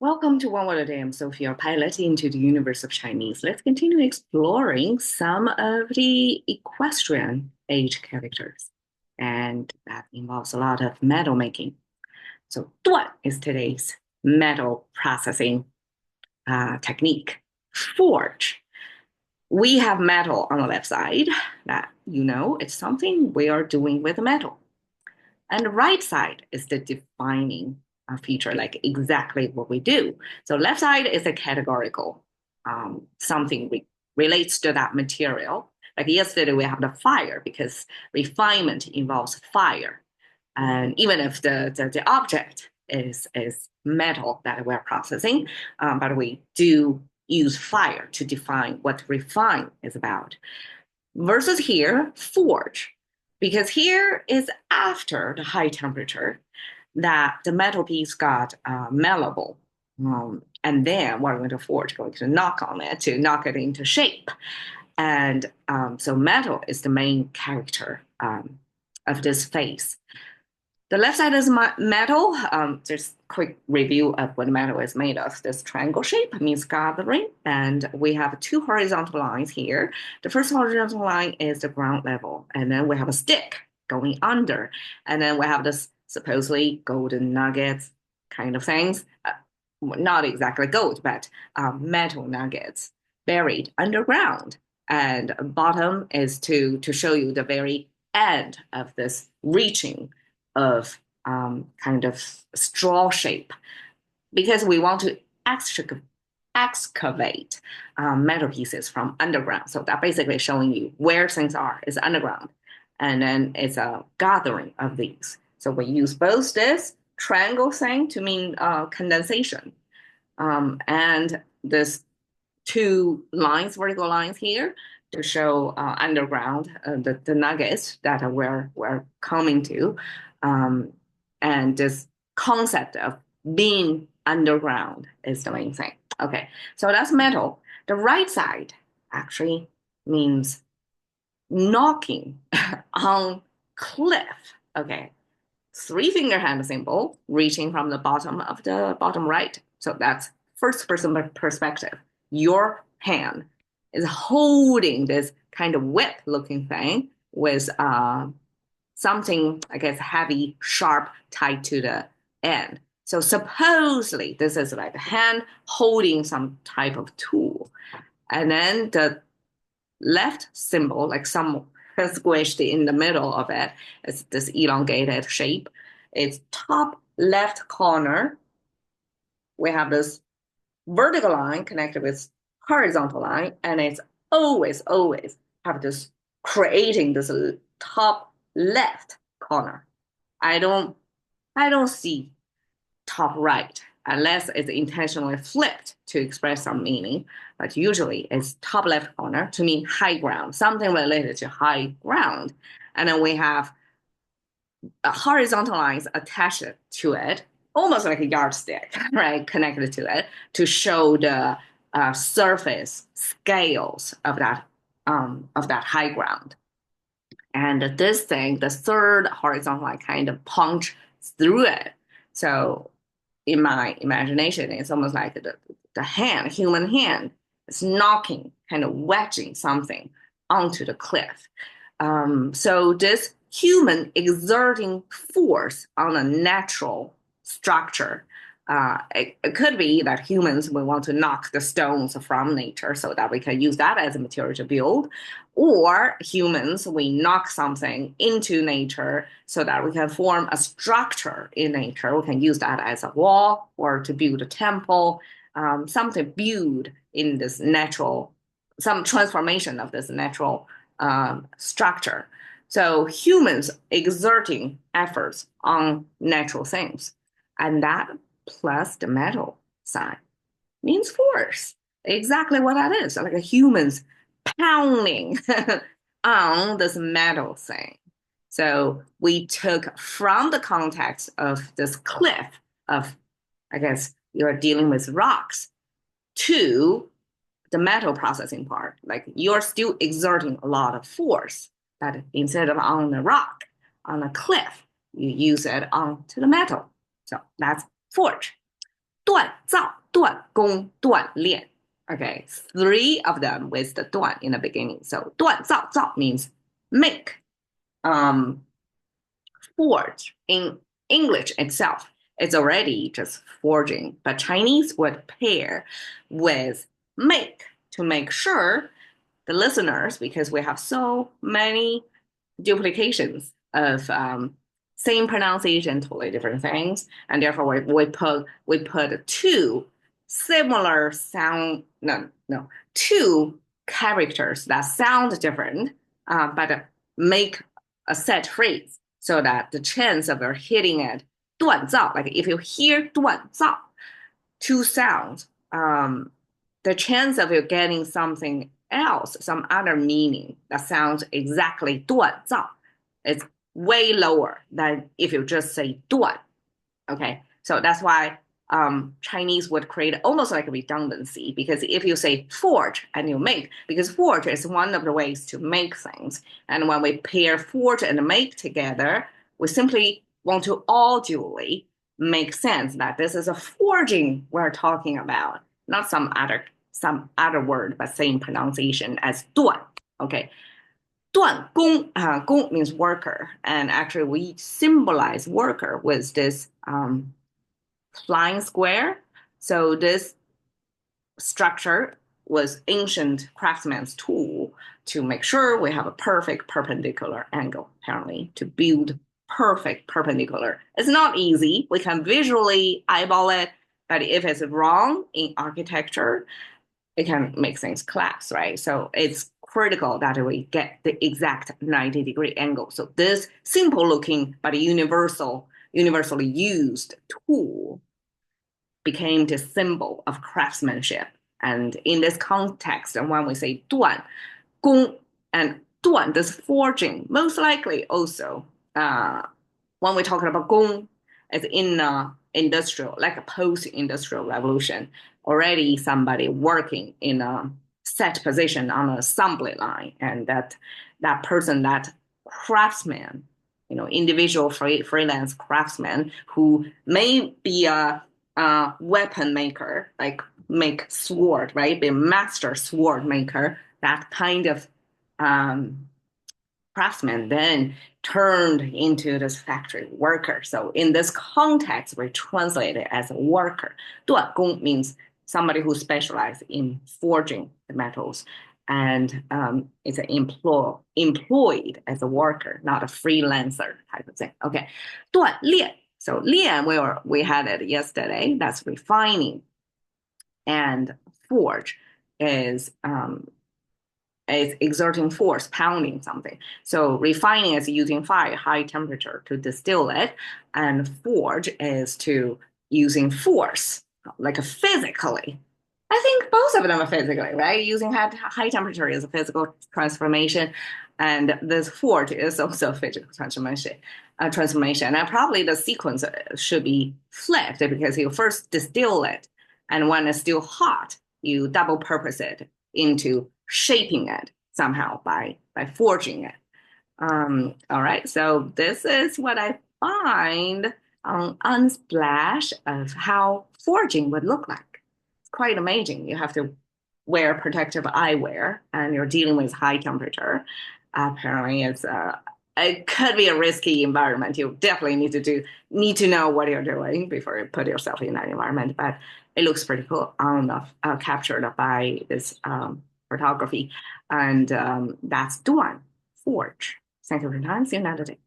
Welcome to One Word a Day. I'm Sophia, your pilot into the universe of Chinese. Let's continue exploring some of the equestrian age characters. And that involves a lot of metal making. So, 锻 is today's metal processing technique. Forge. We have metal on the left side that it's something we are doing with metal. And the right side is the defining feature, like exactly what we do. So left side is a categorical, something relates to that material. Like yesterday, we have the fire because refinement involves fire. And even if the object is metal that we're processing, but we do use fire to define what refine is about versus here, forge, because here is after the high temperature that the metal piece got malleable. And then we're going to forge, going to knock on it to knock it into shape. And so metal is the main character of this phase. The left side is metal. Just quick review of what metal is made of. This triangle shape means gathering, and we have two horizontal lines here. The first horizontal line is the ground level, and then we have a stick going under, and then we have this supposedly golden nuggets kind of things. Not exactly gold, but metal nuggets buried underground. And bottom is to show you the very end of this reaching of kind of straw shape because we want to excavate metal pieces from underground. So that basically showing you where things are is underground. And then it's a gathering of these. So we use both this triangle thing to mean condensation and this two lines, vertical lines here to show underground the nuggets that we're coming to, um, and this concept of being underground is the main thing. Okay, so that's metal. The right side actually means knocking on cliff. Okay, three finger hand symbol reaching from the bottom of the bottom right. So that's first person perspective. Your hand is holding this kind of whip looking thing with something, I guess, heavy, sharp tied to the end. So supposedly this is like a hand holding some type of tool. And then the left symbol, like some squished in the middle of it, is this elongated shape. It's top left corner. We have this vertical line connected with horizontal line, and it's always have this creating this top left corner. I don't I don't see top right unless it's intentionally flipped to express some meaning. But usually it's top left corner to mean high ground, something related to high ground. And then we have horizontal lines attached to it, almost like a yardstick, right, connected to it to show the surface scales of that high ground. And this thing, the third horizontal line, kind of punch through it. So in my imagination, it's almost like the hand, human hand, is knocking, kind of wedging something onto the cliff. So this human exerting force on a natural structure. It could be that humans will want to knock the stones from nature so that we can use that as a material to build, or humans, we knock something into nature so that we can form a structure in nature. We can use that as a wall or to build a temple, something built in this natural, some transformation of this natural structure. So humans exerting efforts on natural things, and that plus the metal side means force. Exactly what that is. Like a humans pounding on this metal thing. So we took from the context of this cliff of, I guess you're dealing with rocks, to the metal processing part. Like you're still exerting a lot of force, but instead of on the rock, on a cliff, you use it onto the metal. So that's forge. 锻造、锻工、锻炼. Okay, three of them with the 锻 in the beginning. So 锻造, 造 means make, um, forge in English itself. It's already just forging, but Chinese would pair with make to make sure the listeners, because we have so many duplications of same pronunciation, totally different things, and therefore we put two similar sound no two characters that sound different, but make a set phrase so that the chance of hitting it 锻造, like if you hear 锻造, two sounds, the chance of you getting something else, some other meaning that sounds exactly 锻造, is way lower than if you just say 锻. Okay, so that's why Chinese would create almost like a redundancy, because if you say forge and you make, because forge is one of the ways to make things. And when we pair forge and make together, we simply want to audibly make sense that this is a forging we're talking about, not some other word, but same pronunciation as 锻. Okay, 锻工, 工 means worker, and actually we symbolize worker with this flying square. So this structure was ancient craftsman's tool to make sure we have a perfect perpendicular angle, apparently, to build perfect perpendicular. It's not easy. We can visually eyeball it, but if it's wrong in architecture, it can make things collapse, right? So it's critical that we get the exact 90-degree angle. So this simple looking but universally used tool became the symbol of craftsmanship. And in this context, and when we say 锻, 工 and 锻, this forging, most likely also, when we're talking about 工, it's in industrial, like a post-industrial revolution, already somebody working in a set position on an assembly line, and that person, that craftsman, individual freelance craftsman who may be a weapon maker, like make sword, right? Be a master sword maker. That kind of um, craftsman then turned into this factory worker. So in this context, we translate it as a worker. 锻工 means somebody who specializes in forging the metals, and is employed as a worker, not a freelancer type of thing. Okay, 锻炼. So 炼, we had it yesterday. That's refining, and forge is exerting force, pounding something. So refining is using fire, high temperature to distill it, and forge is to using force, like physically. I think both of them are physically, right? Using high temperature is a physical transformation, and this forge is also a physical transformation. And probably the sequence should be flipped, because you first distill it, and when it's still hot, you double purpose it into shaping it somehow by forging it. All right, so this is what I find on Unsplash of how forging would look like. It's quite amazing. You have to wear protective eyewear, and you're dealing with high temperature. Apparently, it could be a risky environment. You definitely need to know what you're doing before you put yourself in that environment. But it looks pretty cool, captured by this photography, and that's 锻 forge. Thank you for your time. See you another day.